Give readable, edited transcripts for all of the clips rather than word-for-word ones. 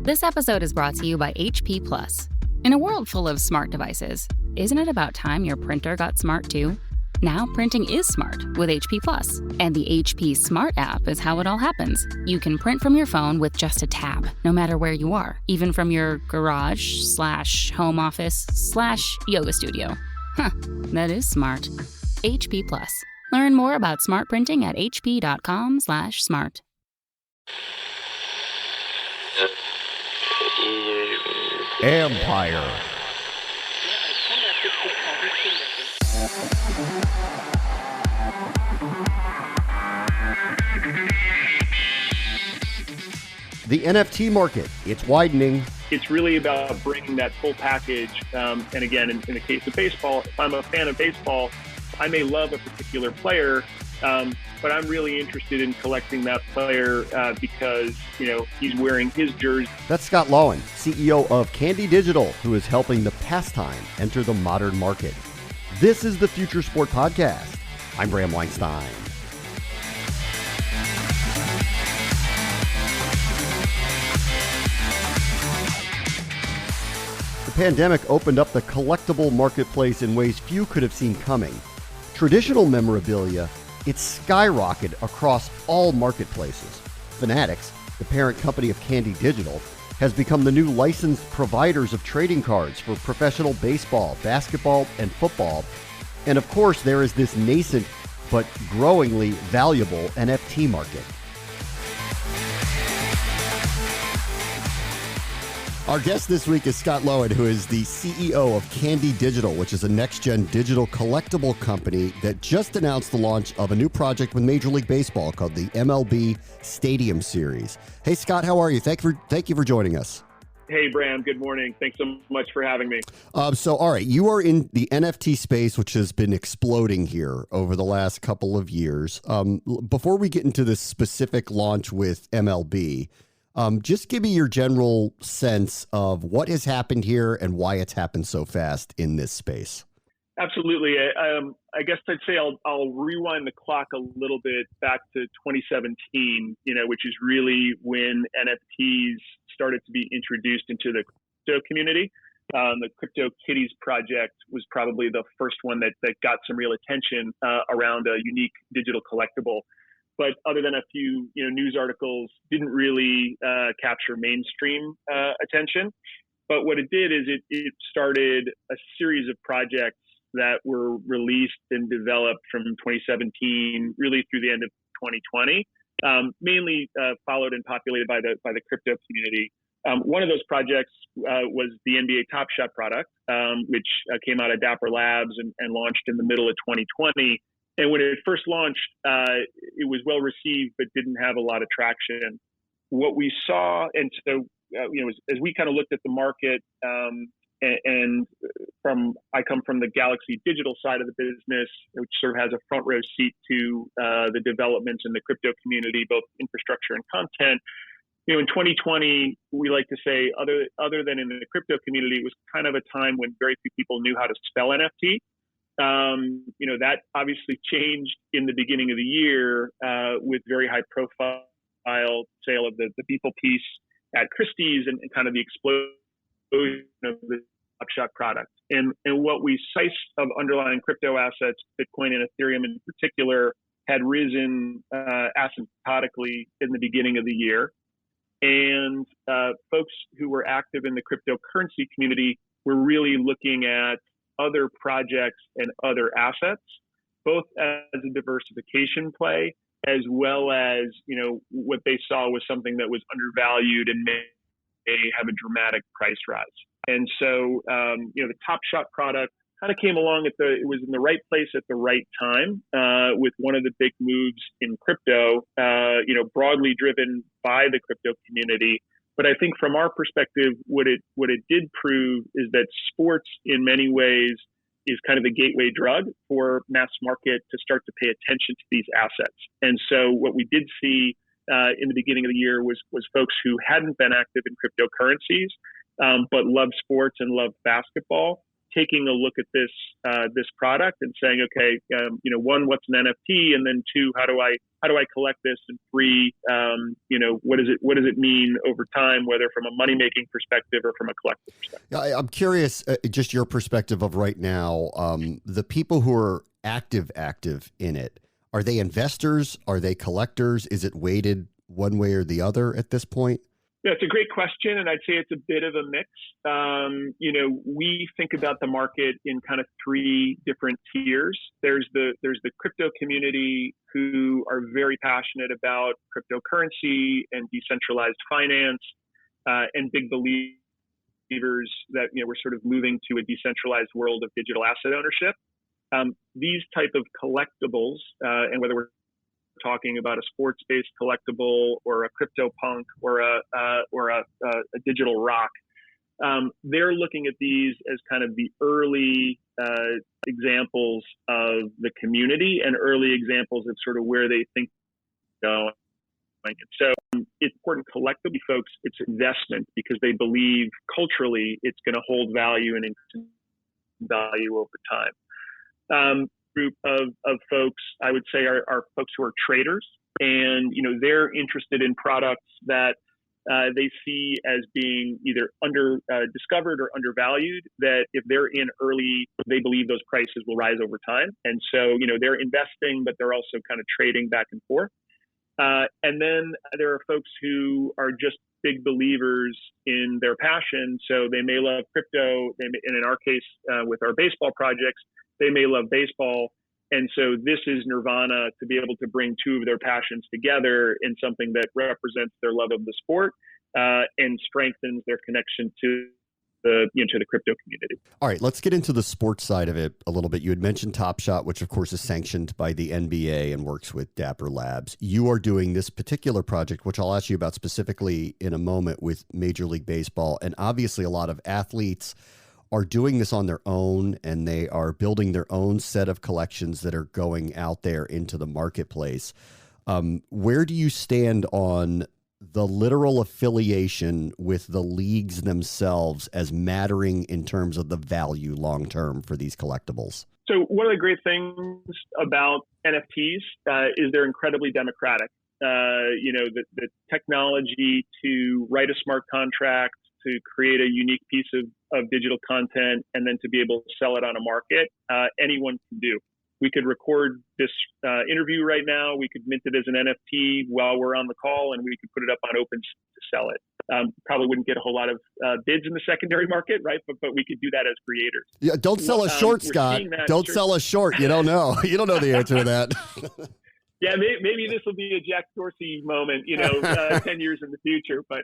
This episode is brought to you by HP Plus. In a world full of smart devices, isn't it about time your printer got smart too? Now printing is smart with HP Plus, and the HP Smart app is how it all happens. You can print from your phone with just a tap, no matter where you are, even from your garage/home office/yoga studio. Huh, that is smart. HP Plus. Learn more about smart printing at hp.com/smart. Empire. The NFT market, it's widening. It's really about bringing that full package. And again, in the case of baseball, if I'm a fan of baseball, I may love a particular player, but I'm really interested in collecting that player because, he's wearing his jersey. That's Scott Lawin, CEO of Candy Digital, who is helping the pastime enter the modern market. This is the Future Sport Podcast. I'm Bram Weinstein. The pandemic opened up the collectible marketplace in ways few could have seen coming. Traditional memorabilia, it's skyrocketed across all marketplaces. Fanatics, the parent company of Candy Digital, has become the new licensed providers of trading cards for professional baseball, basketball, and football. And of course, there is this nascent but growingly valuable NFT market. Our guest this week is Scott Lawin, who is the CEO of Candy Digital, which is a next-gen digital collectible company that just announced the launch of a new project with Major League Baseball called the MLB Stadium Series. Hey, Scott, how are you? Thank you for joining us. Hey, Bram. Good morning. Thanks so much for having me. All right, you are in the NFT space, which has been exploding here over the last couple of years. Before we get into this specific launch with MLB, just give me your general sense of what has happened here and why it's happened so fast in this space. Absolutely. I guess I'd say I'll rewind the clock a little bit back to 2017, which is really when NFTs started to be introduced into the crypto community. The Crypto Kitties project was probably the first one that got some real attention around a unique digital collectible. But other than a few news articles, didn't really capture mainstream attention. But what it did is it started a series of projects that were released and developed from 2017 really through the end of 2020, mainly followed and populated by the crypto community. One of those projects was the NBA Top Shot product, which came out of Dapper Labs and launched in the middle of 2020. And when it first launched, it was well received, but didn't have a lot of traction. What we saw, and so as we kind of looked at the market, I come from the Galaxy Digital side of the business, which sort of has a front row seat to the developments in the crypto community, both infrastructure and content. In 2020, we like to say, other than in the crypto community, it was kind of a time when very few people knew how to spell NFT. That obviously changed in the beginning of the year with very high profile sale of the People piece at Christie's and kind of the explosion of the Top Shot product. And what we cite of underlying crypto assets, Bitcoin and Ethereum in particular, had risen asymptotically in the beginning of the year. And folks who were active in the cryptocurrency community were really looking at other projects and other assets, both as a diversification play, as well as, what they saw was something that was undervalued and may have a dramatic price rise. And so, the Top Shot product kind of came along it was in the right place at the right time, with one of the big moves in crypto, broadly driven by the crypto community. But I think from our perspective, what it did prove is that sports in many ways is kind of a gateway drug for mass market to start to pay attention to these assets. And so what we did see in the beginning of the year was folks who hadn't been active in cryptocurrencies, but loved sports and loved basketball, taking a look at this product and saying, okay, one, what's an NFT, and then two, how do I collect this, and three, what does it mean over time, whether from a money making perspective or from a collective perspective. I'm curious, just your perspective of right now. The people who are active in it, are they investors? Are they collectors? Is it weighted one way or the other at this point? Yeah, it's a great question, and I'd say it's a bit of a mix. We think about the market in kind of three different tiers. There's the crypto community who are very passionate about cryptocurrency and decentralized finance, and big believers that we're sort of moving to a decentralized world of digital asset ownership. These type of collectibles, and whether we're talking about a sports-based collectible or a crypto punk or a digital rock, they're looking at these as kind of the early examples of the community and early examples of sort of where they think going. So it's important collectively, folks, it's investment because they believe culturally it's going to hold value and value over time. Group of folks, I would say, are folks who are traders, and they're interested in products that they see as being either under discovered or undervalued. That if they're in early, they believe those prices will rise over time, and so they're investing, but they're also kind of trading back and forth. And then there are folks who are just big believers in their passion. So they may love crypto, and in our case, with our baseball projects, they may love baseball. And so this is nirvana to be able to bring two of their passions together in something that represents their love of the sport and strengthens their connection to the crypto community. All right, let's get into the sports side of it a little bit. You had mentioned Top Shot, which of course is sanctioned by the NBA and works with Dapper Labs. You are doing this particular project, which I'll ask you about specifically in a moment, with Major League Baseball. And obviously a lot of athletes are doing this on their own, and they are building their own set of collections that are going out there into the marketplace. Where do you stand on the literal affiliation with the leagues themselves as mattering in terms of the value long-term for these collectibles? So one of the great things about NFTs is they're incredibly democratic. The technology to write a smart contract, to create a unique piece of digital content, and then to be able to sell it on a market, anyone can do. We could record this interview right now. We could mint it as an NFT while we're on the call, and we could put it up on OpenSea to sell it. Probably wouldn't get a whole lot of bids in the secondary market, right? But we could do that as creators. Yeah, don't sell a short, Scott. Don't sell a short. You don't know. You don't know the answer to that. Yeah, maybe this will be a Jack Dorsey moment, 10 years in the future. But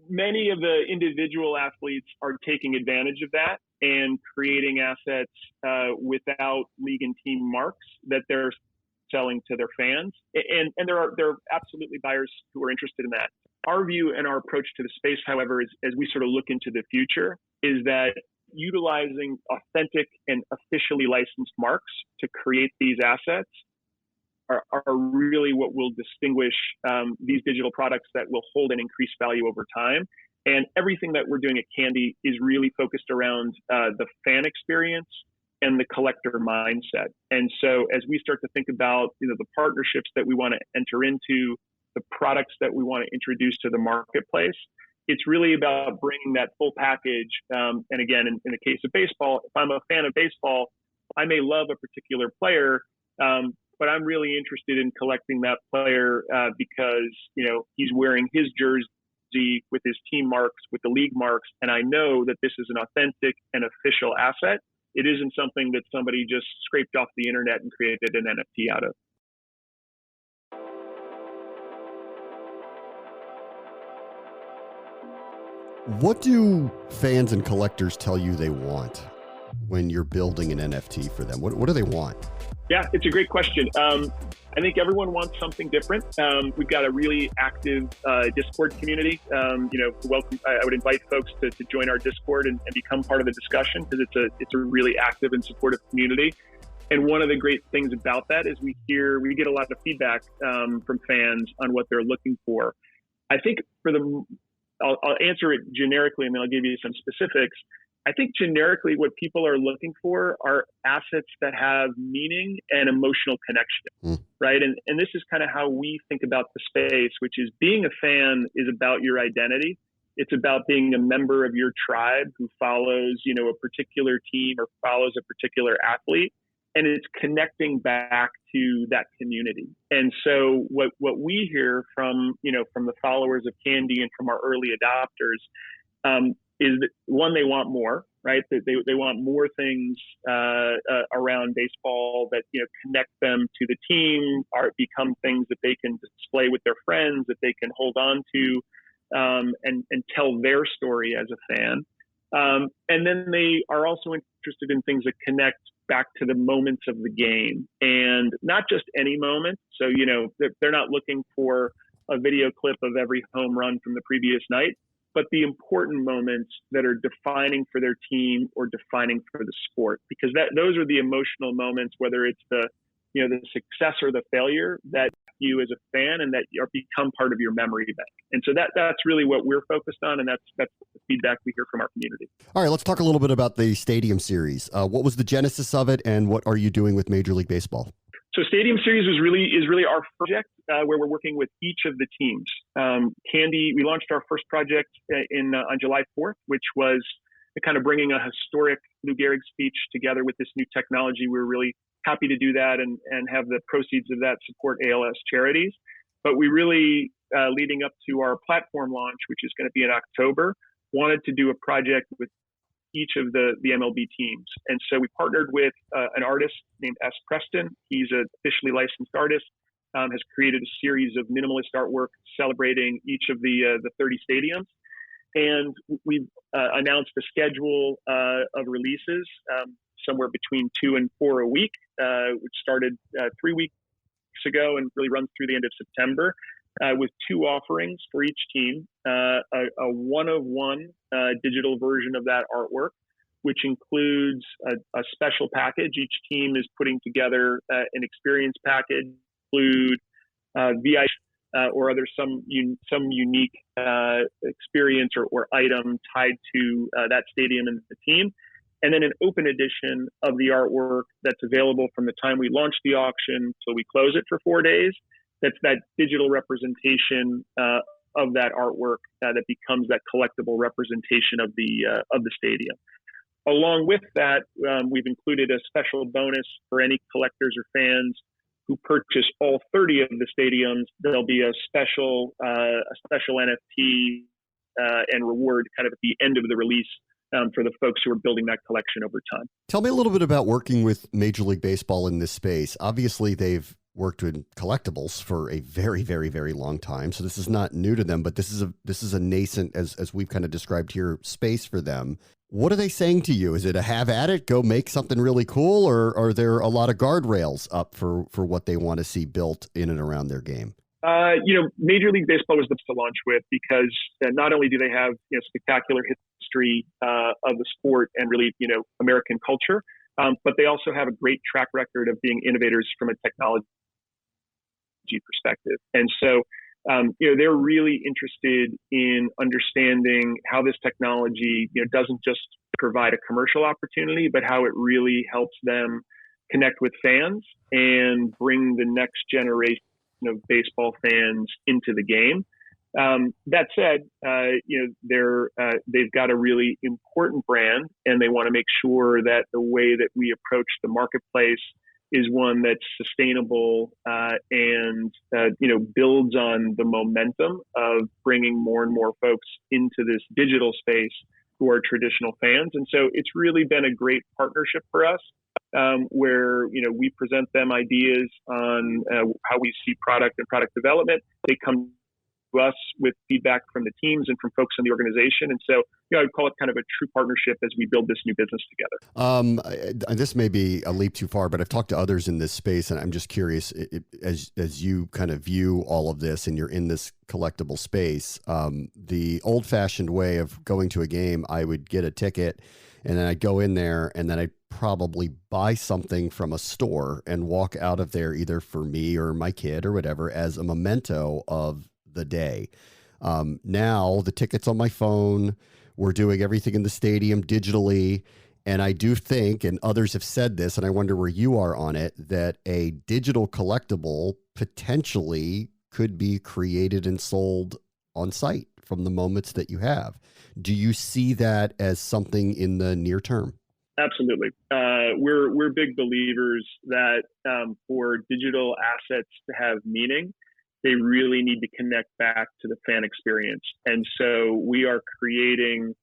many of the individual athletes are taking advantage of that and creating assets without league and team marks that they're selling to their fans. And there are absolutely buyers who are interested in that. Our view and our approach to the space, however, is as we sort of look into the future, is that utilizing authentic and officially licensed marks to create these assets are really what will distinguish these digital products that will hold and increase value over time. And everything that we're doing at Candy is really focused around the fan experience and the collector mindset. And so as we start to think about the partnerships that we want to enter into, the products that we want to introduce to the marketplace, it's really about bringing that full package. And again, in the case of baseball, if I'm a fan of baseball, I may love a particular player, but I'm really interested in collecting that player because he's wearing his jersey with his team marks, with the league marks, and I know that this is an authentic and official asset. It isn't something that somebody just scraped off the internet and created an NFT out of. What do fans and collectors tell you they want when you're building an NFT for them? What do they want? Yeah, it's a great question. I think everyone wants something different. We've got a really active Discord community. Welcome. I would invite folks to join our Discord and become part of the discussion because it's a really active and supportive community. And one of the great things about that is we get a lot of feedback from fans on what they're looking for. I think I'll answer it generically and then I'll give you some specifics. I think generically what people are looking for are assets that have meaning and emotional connection, right? And this is kind of how we think about the space, which is being a fan is about your identity. It's about being a member of your tribe who follows, a particular team or follows a particular athlete. And it's connecting back to that community. And so what we hear from the followers of Candy and from our early adopters, is that one, they want more, right? They want more things around baseball that connect them to the team, or become things that they can display with their friends, that they can hold on to, and tell their story as a fan. And then they are also interested in things that connect back to the moments of the game, and not just any moment. So they're not looking for a video clip of every home run from the previous night, but the important moments that are defining for their team or defining for the sport, because those are the emotional moments, whether it's the success or the failure, that you as a fan and that are become part of your memory bank. And so that's really what we're focused on, and that's the feedback we hear from our community. All right, let's talk a little bit about the Stadium Series. What was the genesis of it, and what are you doing with Major League Baseball? So Stadium Series is really our project where we're working with each of the teams. Candy, we launched our first project on July 4th, which was kind of bringing a historic Lou Gehrig speech together with this new technology. We're really happy to do that and have the proceeds of that support ALS charities. But we really, leading up to our platform launch, which is going to be in October, wanted to do a project with each of the MLB teams. And so we partnered with an artist named S. Preston. He's an officially licensed artist, has created a series of minimalist artwork celebrating each of the 30 stadiums. And we've announced a schedule of releases, somewhere between 2 and 4 a week, which started 3 weeks ago and really runs through the end of September, with 2 offerings for each team, a one-of-one digital version of that artwork, which includes a special package. Each team is putting together an experience package, include VIP or other some unique experience or item tied to that stadium and the team. And then an open edition of the artwork that's available from the time we launch the auction till we close it for 4 days. That's that digital representation of that artwork that becomes that collectible representation of the stadium. Along with that, we've included a special bonus for any collectors or fans who purchase all 30 of the stadiums. There'll be a special NFT and reward kind of at the end of the release for the folks who are building that collection over time. Tell me a little bit about working with Major League Baseball in this space. Obviously, they've worked with collectibles for a very, very, very long time, so this is not new to them. But this is a nascent, as we've kind of described here, space for them. What are they saying to you? Is it a have at it, go make something really cool, or are there a lot of guardrails up for what they want to see built in and around their game? Major League Baseball was the to launch with, because not only do they have spectacular history of the sport and really American culture, but they also have a great track record of being innovators from a technology perspective. And so they're really interested in understanding how this technology doesn't just provide a commercial opportunity, but how it really helps them connect with fans and bring the next generation of baseball fans into the game. That said, they've got a really important brand, and they want to make sure that the way that we approach the marketplace is one that's sustainable and builds on the momentum of bringing more and more folks into this digital space who are traditional fans. And so it's really been a great partnership for us, where we present them ideas on how we see product and product development. They come to us with feedback from the teams and from folks in the organization. And so I'd call it kind of a true partnership as we build this new business together. This may be a leap too far, but I've talked to others in this space, and I'm just curious, as you kind of view all of this and you're in this collectible space, the old-fashioned way of going to a game, I would get a ticket and then I'd go in there and then I'd probably buy something from a store and walk out of there either for me or my kid or whatever as a memento of the day. Now the tickets on my phone, we're doing everything in the stadium digitally. And I do think, and others have said this, and I wonder where you are on it, that a digital collectible potentially could be created and sold on site from the moments that you have. Do you see that as something in the near term? Absolutely. We're big believers that for digital assets to have meaning, they really need to connect back to the fan experience. And so we are creating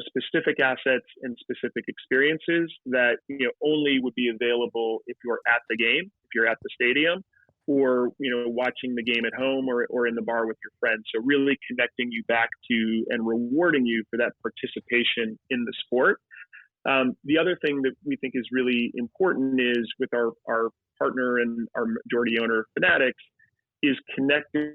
specific assets and specific experiences that only would be available if you're at the game, if you're at the stadium, or watching the game at home or in the bar with your friends. So really connecting you back to and rewarding you for that participation in the sport. The other thing that we think is really important is with our partner and our majority owner, Fanatics, is connecting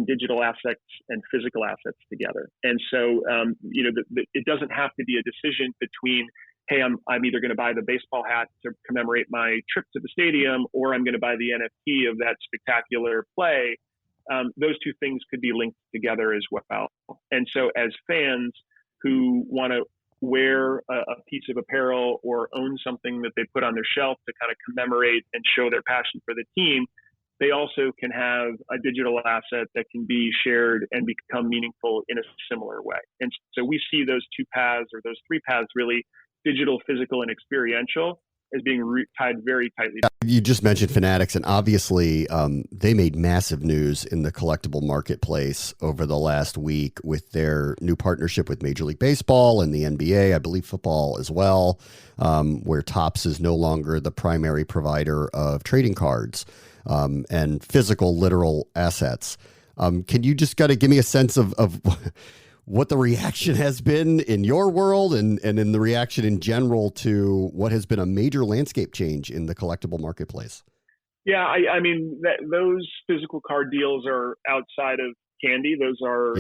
digital assets and physical assets together. And so, it doesn't have to be a decision between, hey, I'm either going to buy the baseball hat to commemorate my trip to the stadium, or I'm going to buy the NFT of that spectacular play. Those two things could be linked together as well. And so as fans who want to wear a piece of apparel or own something that they put on their shelf to kind of commemorate and show their passion for the team, they also can have a digital asset that can be shared and become meaningful in a similar way. And so we see those two paths, or those three paths really, digital, physical, and experiential, as being tied very tightly. You just mentioned Fanatics, and obviously they made massive news in the collectible marketplace over the last week with their new partnership with Major League Baseball and the NBA, I believe football as well, where Topps is no longer the primary provider of trading cards and physical, literal assets. Can you just give me a sense of what the reaction has been in your world and in the reaction in general to what has been a major landscape change in the collectible marketplace? Yeah, I mean, those physical card deals are outside of Candy. Those are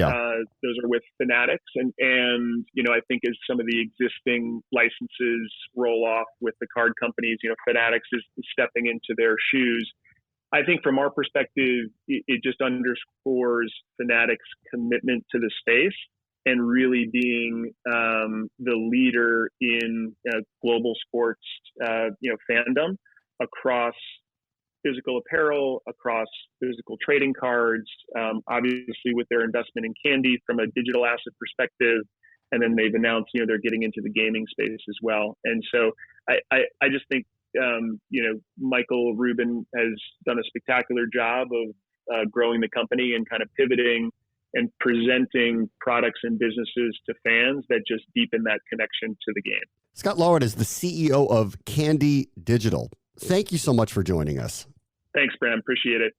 with Fanatics, and I think as some of the existing licenses roll off with the card companies, Fanatics is stepping into their shoes. I think from our perspective, it just underscores Fanatics' commitment to the space and really being the leader in global sports, fandom across physical apparel, across physical trading cards, obviously with their investment in Candy from a digital asset perspective. And then they've announced, they're getting into the gaming space as well. And so I just think, Michael Rubin has done a spectacular job of growing the company and kind of pivoting and presenting products and businesses to fans that just deepen that connection to the game. Scott Lawin is the CEO of Candy Digital. Thank you so much for joining us. Thanks, Bram. Appreciate it.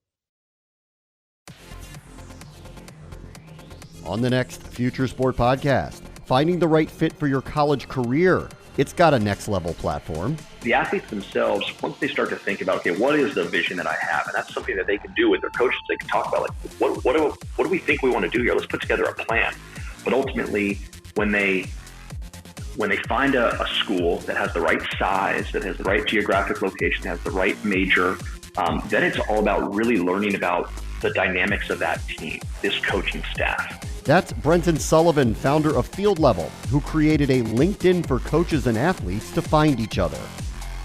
On the next Future Sport podcast, finding the right fit for your college career. It's got a next level platform. The athletes themselves, once they start to think about, okay, what is the vision that I have? And that's something that they can do with their coaches. They can talk about, like, what do we think we want to do here? Let's put together a plan. But ultimately, when they find a school that has the right size, that has the right geographic location, that has the right major, then it's all about really learning about the dynamics of that team, this coaching staff. That's Brenton Sullivan, founder of Field Level, who created a LinkedIn for coaches and athletes to find each other.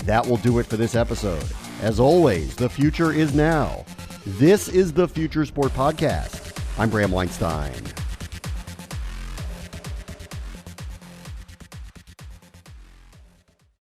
That will do it for this episode. As always, the future is now. This is the Future Sport Podcast. I'm Bram Weinstein.